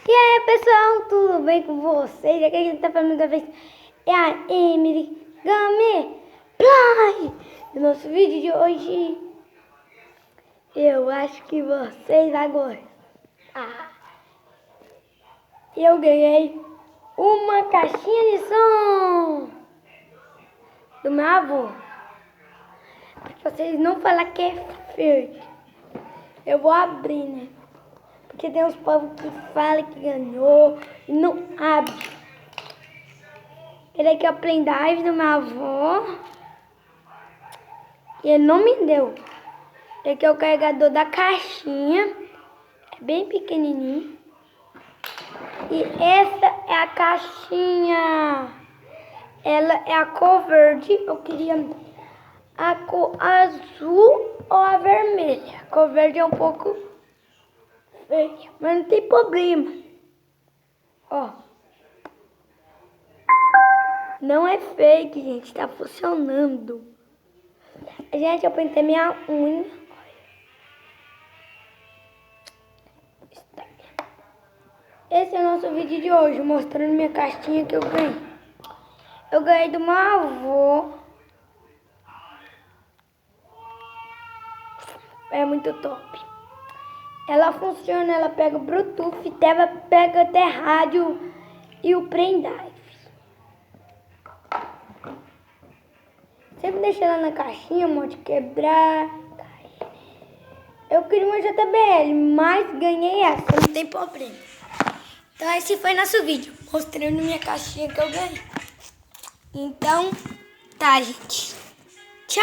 E aí pessoal, tudo bem com vocês? Aqui a gente tá falando da vez é a Emily Gameplay. No nosso vídeo de hoje, eu acho que vocês vão gostar. Eu ganhei uma caixinha de som do meu avô. Pra vocês não falarem que é fake, eu vou abrir, né? Porque tem uns povos que falam que ganhou e não abre. Ele quer o pendrive do meu avô e ele não me deu. Ele quer o carregador da caixinha, é bem pequenininho. E essa é a caixinha. Ela é a cor verde. Eu queria a cor azul ou a vermelha. A cor verde é um pouco feia, mas não tem problema. Ó. Não é fake, gente. Tá funcionando. Gente, eu pintei minha unha. Esse é o nosso vídeo de hoje, mostrando minha caixinha que eu ganhei. Eu ganhei do meu avô. É muito top. Ela funciona, ela pega o Bluetooth, pega até rádio e o pendrive. Sempre deixa ela na caixinha, pode quebrar. Eu queria uma JBL, mas ganhei essa, não tem problema. Então esse foi nosso vídeo, mostrando minha caixinha que eu ganhei. Então, tá, gente. Tchau!